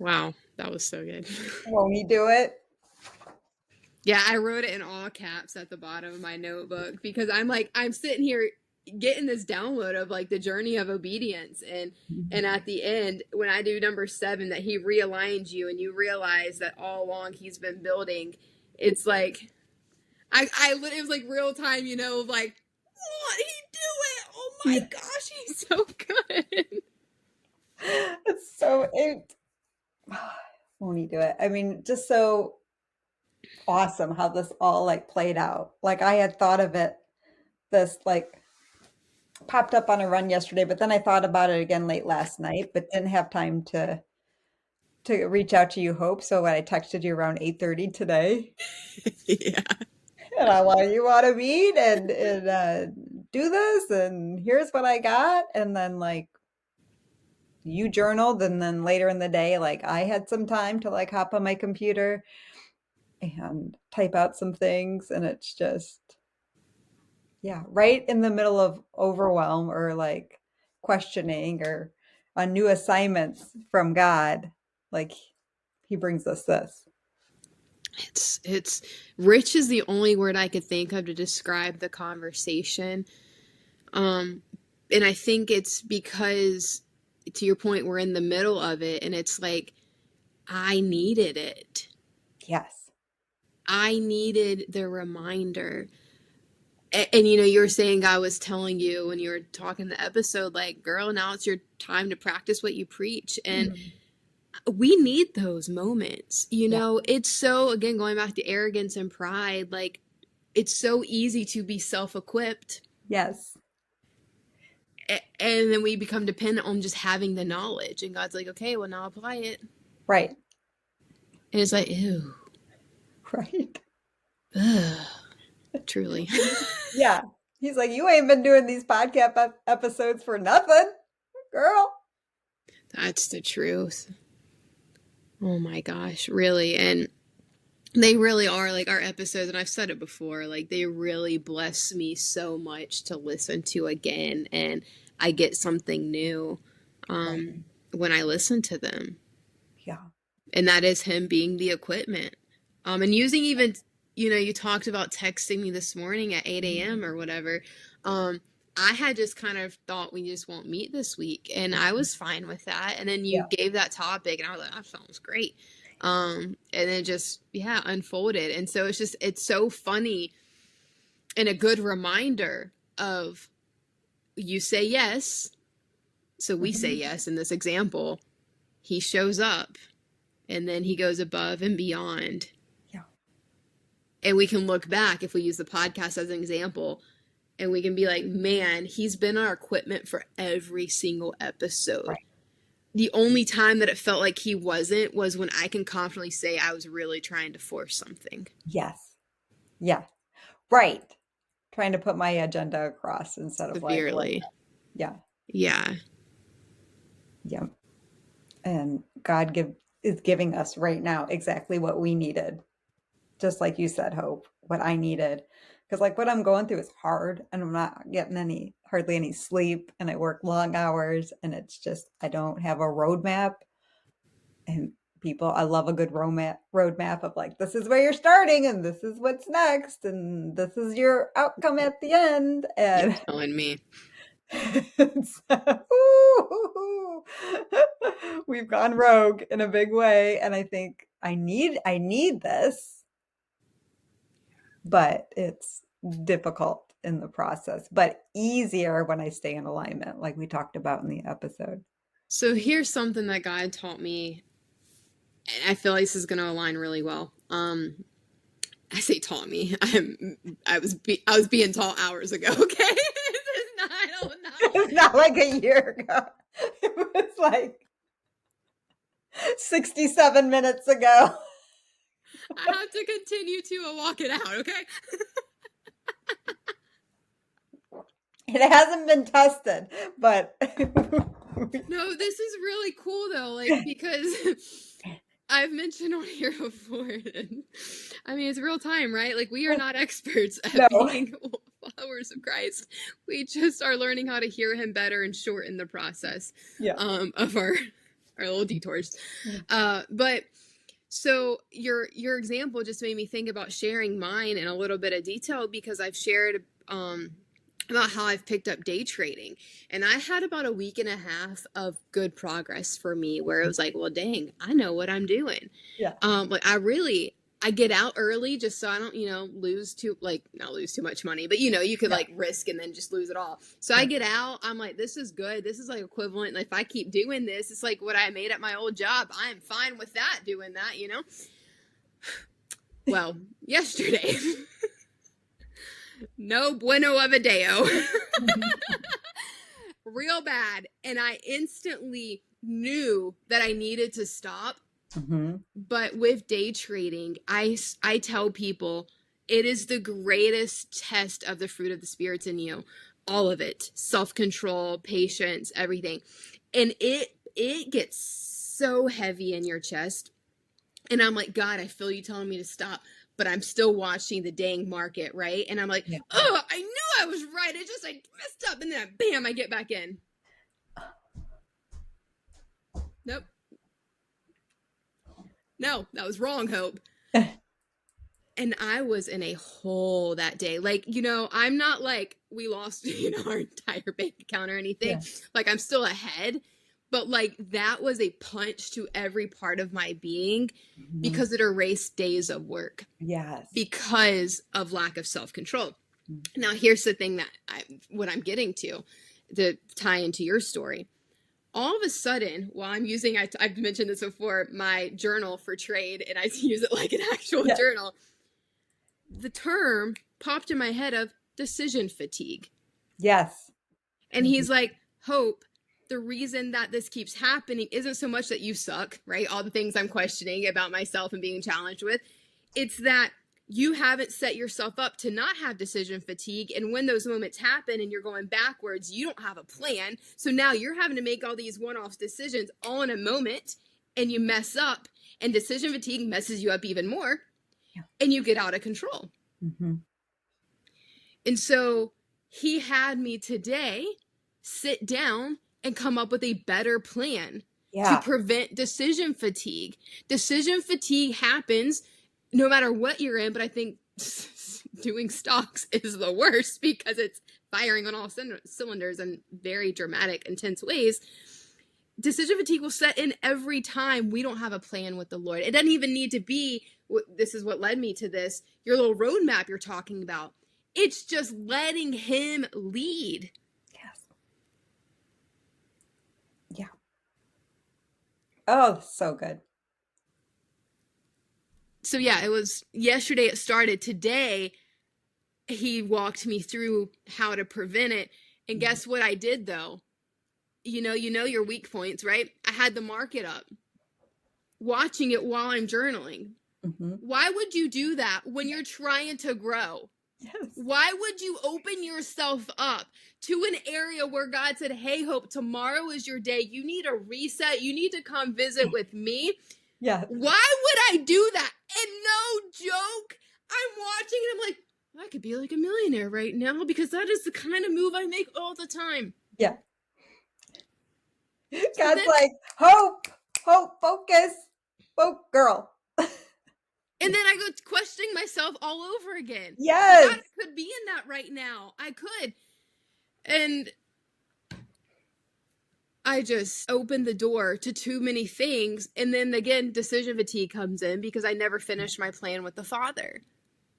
Wow, that was so good. Won't he do it? Yeah, I wrote it in all caps at the bottom of my notebook because I'm sitting here getting this download of like the journey of obedience, and at the end when I do number 7 that he realigns you and you realize that all along he's been building, it's like it was like real time, like what he do it? Oh my Yeah. gosh, he's so good. It's so it won't he do it? I mean, just so awesome how this all like played out. Like I had thought of it, this like popped up on a run yesterday, but then I thought about it again late last night, but didn't have time to reach out to you, Hope. So when I texted you around 8:30 today, Yeah. and you want to meet and do this, and here's what I got, and then like you journaled, and then later in the day, like I had some time to like hop on my computer and type out some things, and it's just yeah, right in the middle of overwhelm or like questioning or on new assignments from God, like he brings us this. It's rich is the only word I could think of to describe the conversation. Um, and I think it's because, to your point, we're in the middle of it, and it's like, I needed it. Yes. I needed the reminder. And you were saying God was telling you when you were talking the episode, like, girl, now it's your time to practice what you preach. And Mhm. we need those moments. Yeah. It's so, again, going back to arrogance and pride, like, it's so easy to be self equipped. Yes. And then we become dependent on just having the knowledge. And God's like, okay, well, now apply it. Right. And it's like, ew. Right. Ugh, truly. Yeah. He's like, you ain't been doing these podcast episodes for nothing, girl. That's the truth. Oh my gosh, really. And they really are like our episodes, and I've said it before, like they really bless me so much to listen to again, and I get something new Right. when I listen to them. Yeah. And that is him being the equipment. And using even, you talked about texting me this morning at 8 a.m. or whatever. I had just kind of thought we just won't meet this week, and I was fine with that. And then you Yeah. gave that topic, and I was like, that sounds great. And then just, yeah, unfolded. And so it's so funny and a good reminder of you say yes. So we say Mhm. yes in this example. He shows up, and then he goes above and beyond. Yeah. And we can look back if we use the podcast as an example, and we can be like, man, he's been our equipment for every single episode. Right. The only time that it felt like he wasn't was when I can confidently say I was really trying to force something. Yes. Yeah. Right. Trying to put my agenda across instead of like, what? Severely. Yeah. Yeah. Yeah. And is giving us right now exactly what we needed. Just like you said, Hope, what I needed. Because like what I'm going through is hard and I'm not getting hardly any sleep and I work long hours and it's just I don't have a roadmap. And I love a good roadmap of like this is where you're starting and this is what's next and this is your outcome at the end. You're And telling me. ooh, we've gone rogue in a big way, and I think I need this, but it's difficult in the process, but easier when I stay in alignment, like we talked about in the episode. So here's something that God taught me, and I feel like this is going to align really well. I say taught me. I was being taught hours ago. Okay, this is not. I don't know. It's not like a year ago. It was like 67 minutes ago. I have to continue to walk it out. Okay. It hasn't been tested, but No, this is really cool though, like because I've mentioned on here before. And, I mean, it's real time, right? Like we are not experts no. at being followers of Christ. We just are learning how to hear Him better and shorten the process Yeah. of our our little detours. Mm. But so your example just made me think about sharing mine in a little bit of detail, because I've shared about how I've picked up day trading, and I had about a week and a half of good progress for me, where it was like, well, dang, I know what I'm doing. Yeah. Like I get out early just so I don't, lose too, like, not lose too much money, but you could Yeah. like risk and then just lose it all. So Yeah. I get out, I'm like, this is good. This is like equivalent. Like, if I keep doing this, it's like what I made at my old job. I'm fine with that, doing that. Well, yesterday, no bueno of a deo. Real bad. And I instantly knew that I needed to stop. Mm-hmm. But with day trading, I tell people it is the greatest test of the fruit of the spirits in you. All of it. Self-control, patience, everything. And it gets so heavy in your chest. And I'm like, God, I feel you telling me to stop, but I'm still watching the dang market, right? And I'm like, Yeah. oh, I knew I was right. I messed up. And then bam, I get back in. Nope. No, that was wrong, Hope. And I was in a hole that day. Like, I'm not like we lost, our entire bank account or anything. Yeah. Like, I'm still ahead. But like, that was a punch to every part of my being, Mm-hmm. because it erased days of work. Yes. Because of lack of self-control. Mm-hmm. Now, here's the thing what I'm getting to tie into your story. All of a sudden, while I'm using, I've mentioned this before, my journal for trade, and I use it like an actual journal, the term popped in my head of decision fatigue. Yes. And he's like, Hope, the reason that this keeps happening isn't so much that you suck, right? All the things I'm questioning about myself and being challenged with. It's that you haven't set yourself up to not have decision fatigue. And when those moments happen and you're going backwards, you don't have a plan. So now you're having to make all these one-off decisions all in a moment, and you mess up, and decision fatigue messes you up even more. Yeah. And you get out of control. Mm-hmm. And so he had me today sit down and come up with a better plan to prevent decision fatigue. Decision fatigue happens no matter what you're in, but I think doing stocks is the worst because it's firing on all cylinders in very dramatic, intense ways. Decision fatigue will set in every time we don't have a plan with the Lord. It doesn't even need to be, this is what led me to this, your little roadmap you're talking about. It's just letting him lead. Yes. Yeah. Oh, so good. So yeah, it was yesterday it started. Today, he walked me through how to prevent it. And guess what I did though? You know your weak points, right? I had the market up, watching it while I'm journaling. Mm-hmm. Why would you do that when you're trying to grow? Yes. Why would you open yourself up to an area where God said, hey, Hope, tomorrow is your day. You need a reset. You need to come visit with me. Yeah. Why would I do that? And no joke, I'm watching and I'm like, I could be like a millionaire right now, because that is the kind of move I make all the time. Yeah. God's like, Hope, focus, girl. And then I go questioning myself all over again. Yes. God, I could be in that right now. I could. And I just opened the door to too many things. And then again, decision fatigue comes in because I never finished my plan with the Father.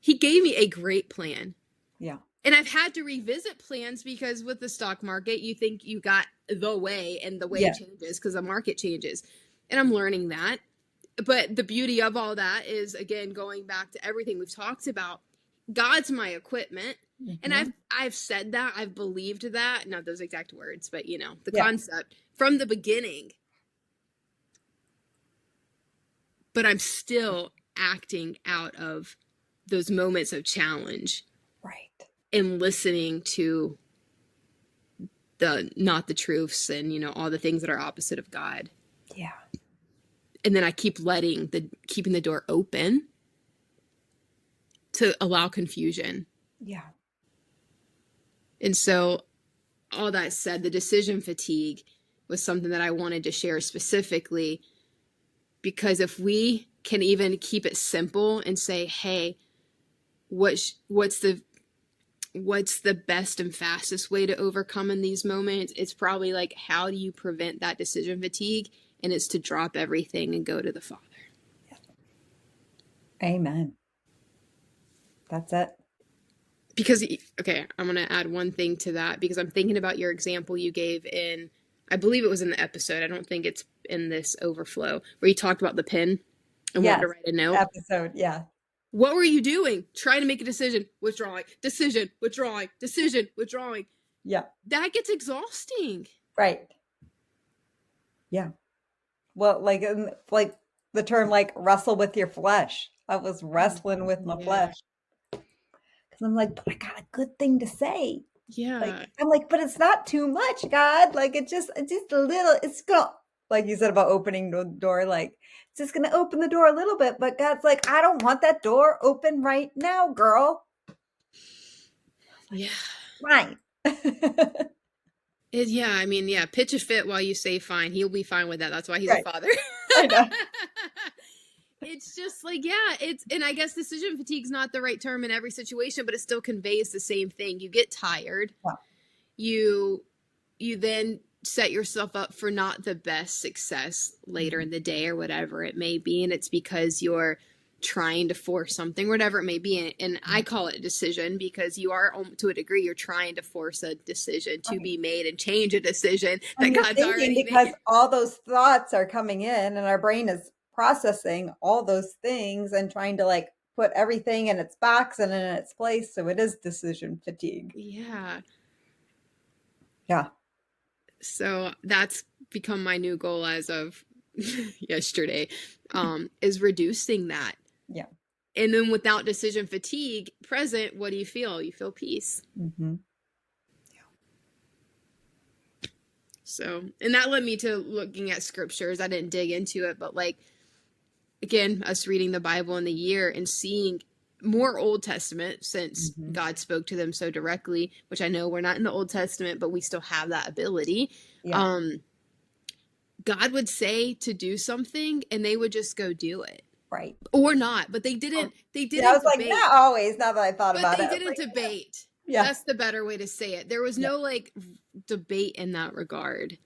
He gave me a great plan. Yeah. And I've had to revisit plans because with the stock market, you think you got the way, and the way changes because the market changes. And I'm learning that. But the beauty of all that is, again, going back to everything we've talked about, God's my equipment. Mm-hmm. And I've said that, I've believed that, not those exact words, but the concept from the beginning. But I'm still acting out of those moments of challenge. Right. And listening to not the truths and, all the things that are opposite of God. Yeah. And then I keep keeping the door open to allow confusion. Yeah. And so all that said, the decision fatigue was something that I wanted to share specifically, because if we can even keep it simple and say, hey, what's the best and fastest way to overcome in these moments, it's probably like, how do you prevent that decision fatigue? And it's to drop everything and go to the Father. Amen. That's it. Because, okay, I'm going to add one thing to that, because I'm thinking about your example you gave in, I believe it was in the episode, I don't think it's in this Overflow, where you talked about the pen and wanted Yes. to write a note. Episode. Yeah. What were you doing? Trying to make a decision, withdrawing, decision, withdrawing, decision, withdrawing. Yeah. That gets exhausting. Right. Yeah. Well, like the term like wrestle with your flesh. I was wrestling with my flesh. Because I'm like, but I got a good thing to say. Yeah. Like, I'm like, but it's not too much, God. Like it's just a little, it's gonna, like you said about opening the door, like it's just gonna open the door a little bit. But God's like, I don't want that door open right now, girl. Yeah. Right. Yeah, I mean, yeah, pitch a fit while you say fine. He'll be fine with that. That's why he's Right. a father. I know. It's just like, yeah, and I guess decision fatigue is not the right term in every situation, but it still conveys the same thing. You get tired. Wow. You then set yourself up for not the best success later in the day or whatever it may be. And it's because you're trying to force something, whatever it may be. And I call it a decision, because you are, to a degree, you're trying to force a decision to be made and change a decision that And you're God's already made. because all those thoughts are coming in and our brain is processing all those things and trying to like put everything in its box and in its place. So it is decision fatigue. Yeah. Yeah. So that's become my new goal as of yesterday, is reducing that. Yeah. And then without decision fatigue present, what do you feel? You feel peace. Mm-hmm. Yeah. So, and that led me to looking at scriptures. I didn't dig into it, but like, again, us reading the Bible in the year and seeing more Old Testament, since God spoke to them so directly, which I know we're not in the Old Testament, but we still have that ability. Yeah. God would say to do something and they would just go do it. Right. Or not, but they didn't. They didn't. Yeah, I was debate. like, not always. Now that I thought about it, but they didn't debate. Yeah, that's the better way to say it. There was no like debate in that regard.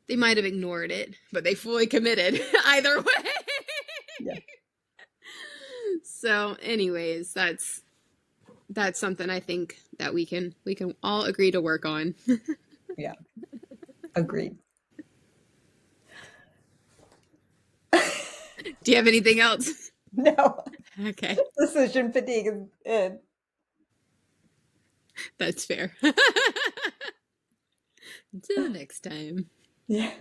They might have ignored it, but they fully committed either way. Yeah. So, anyways, that's something I think that we can all agree to work on. Yeah. Agreed. Do you have anything else? No. Okay. Decision fatigue is in. That's fair. Until next time. Yeah.